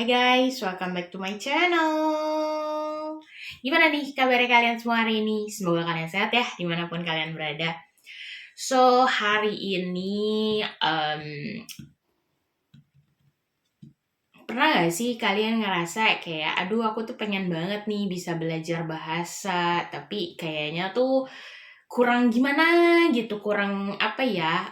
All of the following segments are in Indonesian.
Hai guys, welcome back to my channel. Gimana nih kabarnya kalian semua hari ini? Semoga kalian sehat ya, dimanapun kalian berada. So, hari ini pernah gak sih kalian ngerasa kayak, aduh aku tuh pengen banget nih bisa belajar bahasa, tapi kayaknya tuh kurang gimana gitu, kurang apa ya,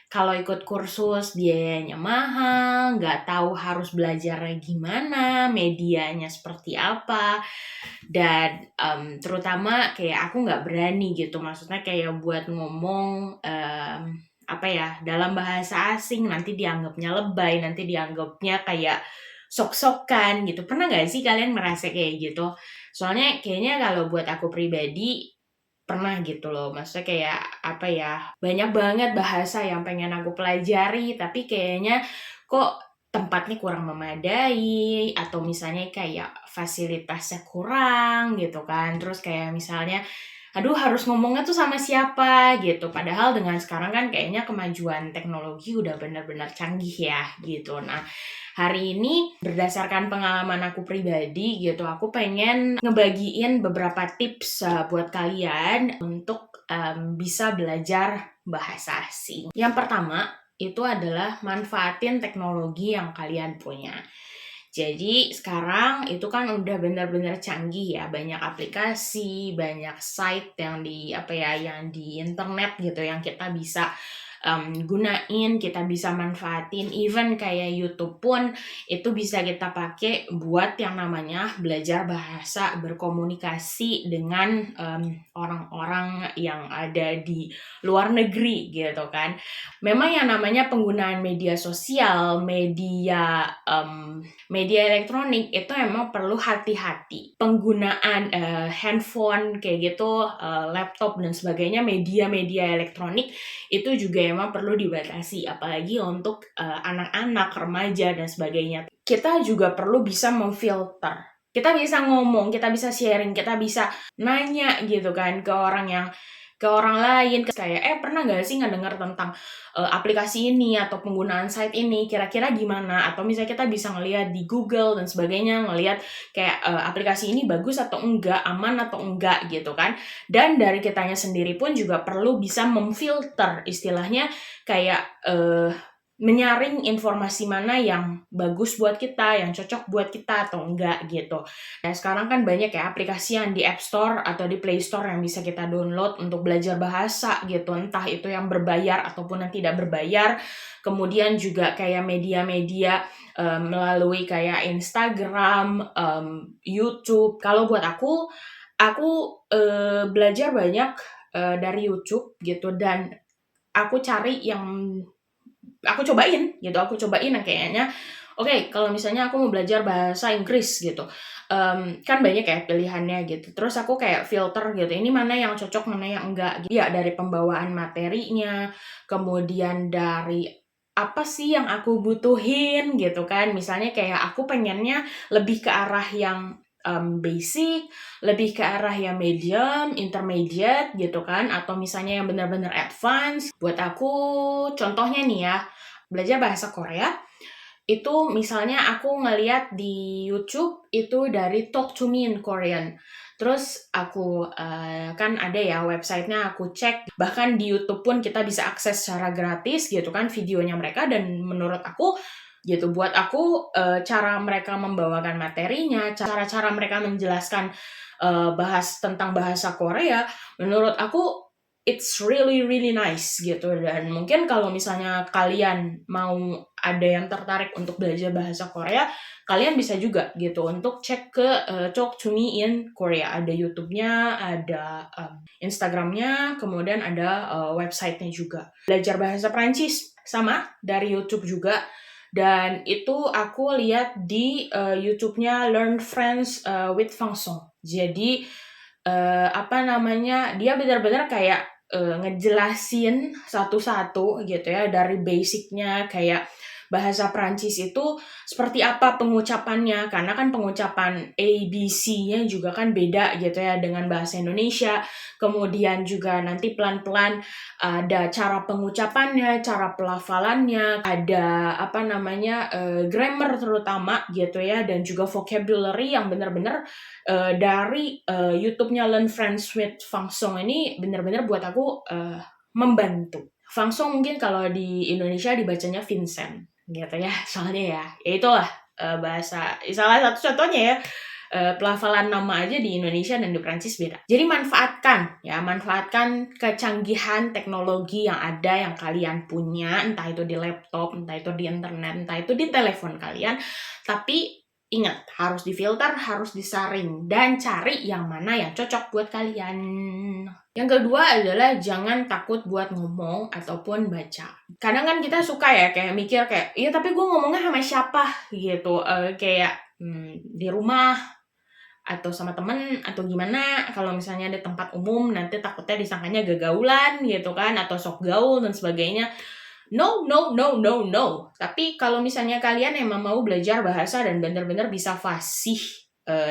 kalau ikut kursus biayanya mahal, nggak tahu harus belajarnya gimana, medianya seperti apa, dan terutama kayak aku nggak berani gitu, maksudnya kayak buat ngomong apa ya, dalam bahasa asing nanti dianggapnya lebay, nanti dianggapnya kayak sok-sokan gitu. Pernah nggak sih kalian merasa kayak gitu? Soalnya kayaknya kalau buat aku pribadi pernah gitu loh. Maksudnya kayak apa ya, banyak banget bahasa yang pengen aku pelajari, tapi kayaknya kok tempatnya kurang memadai, atau misalnya kayak fasilitasnya kurang gitu kan. Terus kayak misalnya aduh harus ngomongnya tuh sama siapa gitu. Padahal dengan sekarang kan kayaknya kemajuan teknologi udah benar-benar canggih ya gitu. Nah, hari ini berdasarkan pengalaman aku pribadi gitu, aku pengen ngebagiin beberapa tips buat kalian untuk bisa belajar bahasa asing. Yang pertama, itu adalah manfaatin teknologi yang kalian punya. Jadi sekarang itu kan udah benar-benar canggih ya, banyak aplikasi, banyak site yang di apa ya, yang di internet gitu yang kita bisa gunain, kita bisa manfaatin, even kayak YouTube pun itu bisa kita pakai buat yang namanya belajar bahasa, berkomunikasi dengan orang-orang yang ada di luar negeri gitu kan. Memang yang namanya penggunaan media sosial, media elektronik itu emang perlu hati-hati. Penggunaan handphone kayak gitu, laptop dan sebagainya, media-media elektronik itu juga emang perlu dibatasi, apalagi untuk anak-anak, remaja dan sebagainya. Kita juga perlu bisa memfilter. Kita bisa ngomong, kita bisa sharing, kita bisa nanya gitu kan ke orang lain, kayak pernah gak sih ngedenger tentang aplikasi ini atau penggunaan site ini kira-kira gimana, atau misalnya kita bisa ngelihat di Google dan sebagainya, ngelihat kayak aplikasi ini bagus atau enggak, aman atau enggak gitu kan. Dan dari kitanya sendiri pun juga perlu bisa memfilter, istilahnya kayak menyaring informasi mana yang bagus buat kita, yang cocok buat kita atau enggak gitu. Nah, sekarang kan banyak ya aplikasi yang di App Store atau di Play Store yang bisa kita download untuk belajar bahasa gitu, entah itu yang berbayar ataupun yang tidak berbayar. Kemudian juga kayak media-media melalui kayak Instagram, YouTube. Kalau buat aku belajar banyak dari YouTube gitu, dan aku cari yang aku cobain yang kayaknya oke, kalau misalnya aku mau belajar bahasa Inggris gitu, kan banyak ya pilihannya gitu. Terus aku kayak filter gitu, ini mana yang cocok, mana yang enggak. Ya dari pembawaan materinya, kemudian dari apa sih yang aku butuhin gitu kan. Misalnya kayak aku pengennya lebih ke arah yang basic, lebih ke arah yang medium, intermediate gitu kan, atau misalnya yang benar-benar advance. Buat aku, contohnya nih ya, belajar bahasa Korea, itu misalnya aku ngeliat di YouTube itu dari Talk to Me in Korean. Terus aku kan ada ya websitenya, aku cek. Bahkan di YouTube pun kita bisa akses secara gratis gitu kan videonya mereka, dan menurut aku gitu, buat aku cara mereka membawakan materinya, cara-cara mereka menjelaskan bahas tentang bahasa Korea, menurut aku it's really really nice gitu. Dan mungkin kalau misalnya kalian mau ada yang tertarik untuk belajar bahasa Korea, kalian bisa juga gitu untuk cek ke Talk to Me in Korea. Ada YouTube-nya, ada Instagram-nya, kemudian ada website-nya juga. Belajar bahasa Prancis sama dari YouTube juga. Dan itu aku lihat di YouTube-nya Learn French with Vincent. Jadi apa namanya, dia benar-benar kayak ngejelasin satu-satu gitu ya, dari basicnya kayak bahasa Prancis itu seperti apa pengucapannya, karena kan pengucapan ABC-nya juga kan beda gitu ya dengan bahasa Indonesia. Kemudian juga nanti pelan-pelan ada cara pengucapannya, cara pelafalannya, ada apa namanya grammar terutama gitu ya, dan juga vocabulary yang benar-benar dari YouTube-nya Learn French with Fang Song ini benar-benar buat aku membantu. Fang Song mungkin kalau di Indonesia dibacanya Vincent gitu ya, soalnya ya itulah bahasa salah satu-satunya ya pelafalan nama aja di Indonesia dan di Prancis beda. Jadi manfaatkan kecanggihan teknologi yang ada yang kalian punya, entah itu di laptop, entah itu di internet, entah itu di telepon kalian, tapi ingat, harus difilter, harus disaring, dan cari yang mana yang cocok buat kalian. Yang kedua adalah jangan takut buat ngomong ataupun baca. Kadang kan kita suka ya kayak mikir kayak, iya tapi gue ngomongnya sama siapa gitu. Kayak di rumah atau sama temen atau gimana, kalau misalnya di tempat umum nanti takutnya disangkanya gagaulan gitu kan, atau sok gaul dan sebagainya. No, no, no, no, no. Tapi kalau misalnya kalian emang mau belajar bahasa dan benar-benar bisa fasih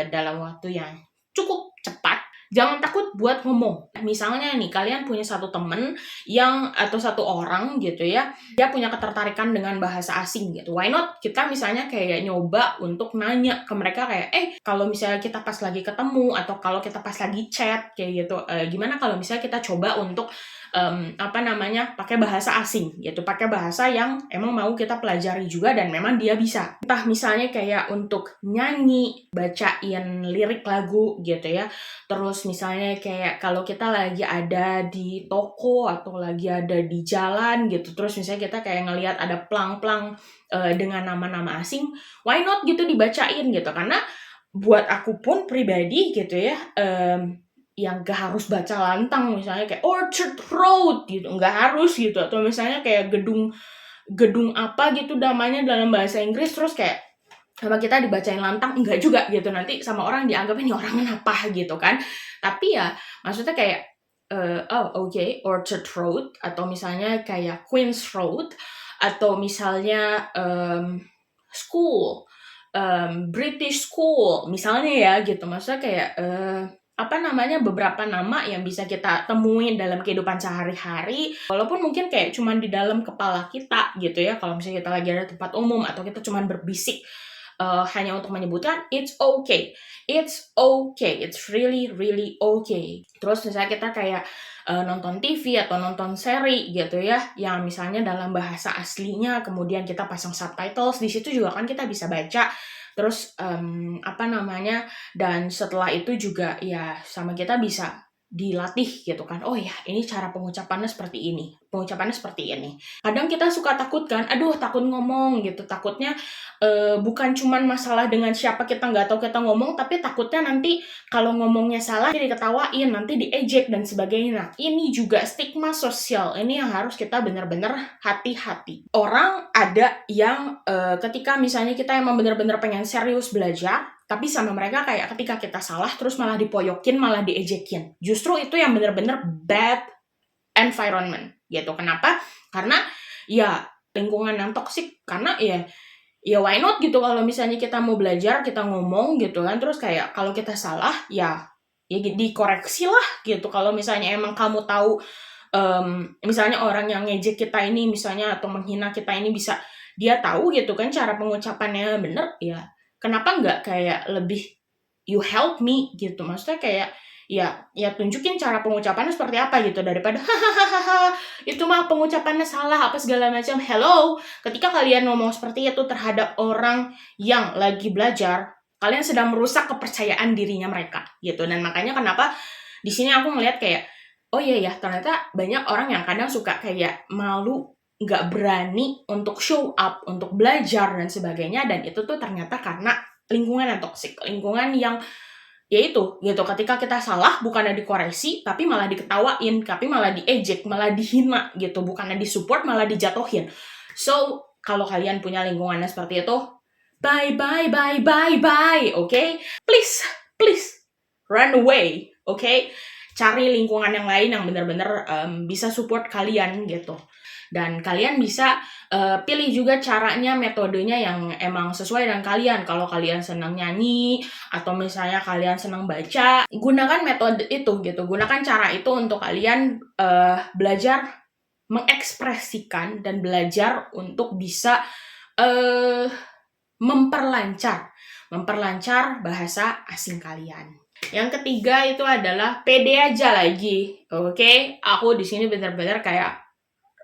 dalam waktu yang cukup cepat, jangan takut buat ngomong. Misalnya nih, kalian punya satu temen yang atau satu orang gitu ya, dia punya ketertarikan dengan bahasa asing gitu. Why not kita misalnya kayak nyoba untuk nanya ke mereka kayak, kalau misalnya kita pas lagi ketemu atau kalau kita pas lagi chat kayak gitu, gimana kalau misalnya kita coba untuk pakai bahasa asing gitu, pakai bahasa yang emang mau kita pelajari juga dan memang dia bisa. Entah misalnya kayak untuk nyanyi, bacain lirik lagu gitu ya. Terus misalnya kayak kalau kita lagi ada di toko atau lagi ada di jalan gitu, terus misalnya kita kayak ngelihat ada plang-plang dengan nama-nama asing, why not gitu dibacain gitu, karena buat aku pun pribadi gitu ya, yang gak harus baca lantang, misalnya kayak Orchard Road gitu, nggak harus gitu, atau misalnya kayak gedung apa gitu namanya dalam bahasa Inggris, terus kayak sama kita dibacain lantang, enggak juga gitu, nanti sama orang dianggap ini orang kenapa gitu kan. Tapi ya maksudnya kayak Orchard Road, atau misalnya kayak Queen's Road, atau misalnya school, British School misalnya ya gitu, maksudnya kayak beberapa nama yang bisa kita temuin dalam kehidupan sehari-hari, walaupun mungkin kayak cuman di dalam kepala kita gitu ya, kalau misalnya kita lagi ada tempat umum atau kita cuman berbisik hanya untuk menyebutkan, it's okay, it's really really okay. Terus misalnya kita kayak nonton TV atau nonton seri gitu ya, yang misalnya dalam bahasa aslinya, kemudian kita pasang subtitles di situ juga kan kita bisa baca. Terus dan setelah itu juga ya sama kita bisa dilatih gitu kan. Oh ya, ini cara pengucapannya seperti ini. Pengucapannya seperti ini. Kadang kita suka takut kan, takut ngomong gitu. Takutnya bukan cuman masalah dengan siapa kita nggak tahu kita ngomong, tapi takutnya nanti kalau ngomongnya salah diketawain, nanti diejek dan sebagainya. Nah, ini juga stigma sosial. Ini yang harus kita benar-benar hati-hati. Orang ada yang ketika misalnya kita emang benar-benar pengen serius belajar, tapi sama mereka kayak ketika kita salah terus malah dipoyokin, malah diejekin. Justru itu yang benar-benar bad environment gitu. Kenapa? Karena ya lingkungan yang toksik. Karena ya why not gitu, kalau misalnya kita mau belajar, kita ngomong gitu kan, terus kayak kalau kita salah ya dikoreksi lah gitu. Kalau misalnya emang kamu tahu misalnya orang yang ngejek kita ini misalnya atau menghina kita ini bisa, dia tahu gitu kan cara pengucapannya bener, ya kenapa nggak kayak lebih you help me gitu, maksudnya kayak ya tunjukin cara pengucapannya seperti apa gitu, daripada hahaha itu mah pengucapannya salah apa segala macam. Hello, ketika kalian ngomong seperti itu terhadap orang yang lagi belajar, kalian sedang merusak kepercayaan dirinya mereka gitu. Dan makanya kenapa di sini aku ngeliat kayak, oh iya ya, ternyata banyak orang yang kadang suka kayak malu, nggak berani untuk show up, untuk belajar dan sebagainya, dan itu tuh ternyata karena lingkungan yang toksik, lingkungan yang yaitu gitu, ketika kita salah bukannya dikoreksi, tapi malah diketawain, tapi malah diejek, malah dihina gitu, bukannya disupport malah dijatuhin. So, kalau kalian punya lingkungannya seperti itu, bye, okay? Please, run away, okay? Cari lingkungan yang lain yang benar-benar bisa support kalian gitu. Dan kalian bisa pilih juga caranya, metodenya yang emang sesuai dengan kalian. Kalau kalian senang nyanyi atau misalnya kalian senang baca, gunakan metode itu gitu. Gunakan cara itu untuk kalian belajar mengekspresikan dan belajar untuk bisa memperlancar bahasa asing kalian. Yang ketiga itu adalah pede aja lagi. Oke? Aku di sini benar-benar kayak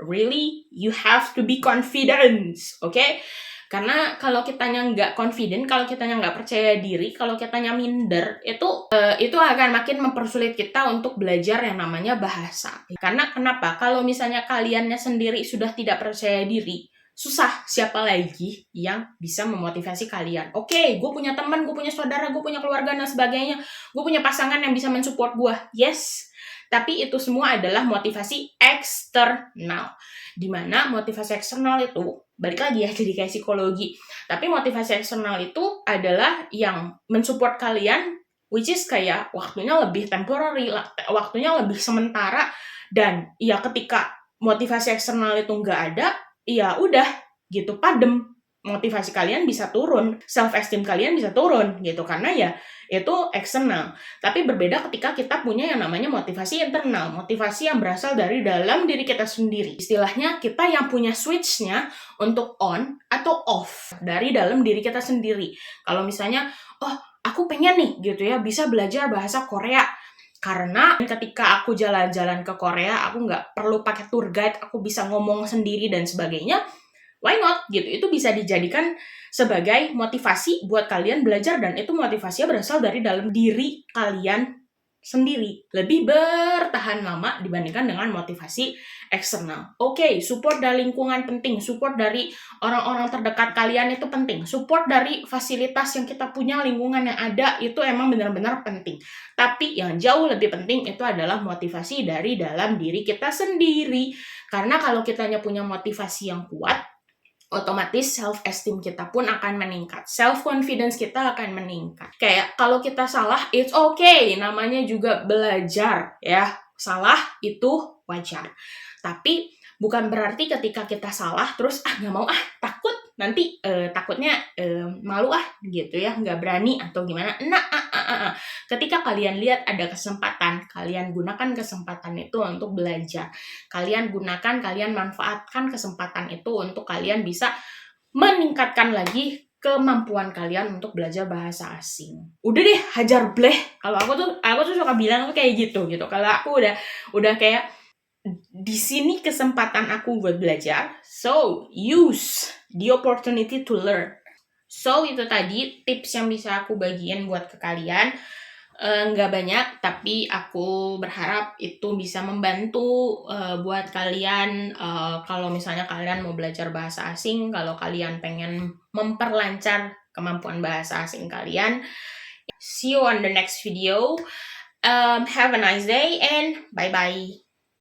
really you have to be confident. Oke? Karena kalau kitanya nggak confident, kalau kitanya nggak percaya diri, kalau kitanya minder, itu akan makin mempersulit kita untuk belajar yang namanya bahasa. Karena kenapa? Kalau misalnya kaliannya sendiri sudah tidak percaya diri, susah siapa lagi yang bisa memotivasi kalian. Oke, gue punya teman, gue punya saudara, gue punya keluarga dan sebagainya, gue punya pasangan yang bisa mensupport gue. Yes, tapi itu semua adalah motivasi eksternal. Dimana motivasi eksternal itu, balik lagi ya jadi kayak psikologi, tapi motivasi eksternal itu adalah yang mensupport kalian, which is kayak waktunya lebih temporary, waktunya lebih sementara, dan ya ketika motivasi eksternal itu nggak ada, ya udah gitu, padem, motivasi kalian bisa turun, self esteem kalian bisa turun gitu, karena ya itu eksternal. Tapi berbeda ketika kita punya yang namanya motivasi internal, motivasi yang berasal dari dalam diri kita sendiri. Istilahnya kita yang punya switch-nya untuk on atau off dari dalam diri kita sendiri. Kalau misalnya, oh aku pengen nih gitu ya bisa belajar bahasa Korea, karena ketika aku jalan-jalan ke Korea, aku nggak perlu pakai tour guide, aku bisa ngomong sendiri dan sebagainya, why not gitu. Itu bisa dijadikan sebagai motivasi buat kalian belajar, dan itu motivasinya berasal dari dalam diri kalian sendiri, lebih bertahan lama dibandingkan dengan motivasi eksternal. Oke, support dari lingkungan penting, support dari orang-orang terdekat kalian itu penting, support dari fasilitas yang kita punya, lingkungan yang ada itu emang benar-benar penting. Tapi yang jauh lebih penting itu adalah motivasi dari dalam diri kita sendiri. Karena kalau kitanya punya motivasi yang kuat, otomatis self-esteem kita pun akan meningkat. Self-confidence kita akan meningkat. Kayak kalau kita salah, it's okay. Namanya juga belajar, ya. Salah itu wajar. Tapi bukan berarti ketika kita salah, terus nggak mau, takut. Nanti takutnya malu gitu ya, nggak berani atau gimana. Ketika kalian lihat ada kesempatan, kalian gunakan kesempatan itu untuk belajar. Kalian manfaatkan kesempatan itu untuk kalian bisa meningkatkan lagi kemampuan kalian untuk belajar bahasa asing. Udah deh, hajar bleh. Kalau aku tuh suka bilang tuh kayak gitu. Kalau aku udah kayak di sini kesempatan aku buat belajar, so use the opportunity to learn. So itu tadi tips yang bisa aku bagiin buat ke kalian. Nggak banyak, tapi aku berharap itu bisa membantu buat kalian kalau misalnya kalian mau belajar bahasa asing, kalau kalian pengen memperlancar kemampuan bahasa asing kalian. See you on the next video. Have a nice day and bye-bye.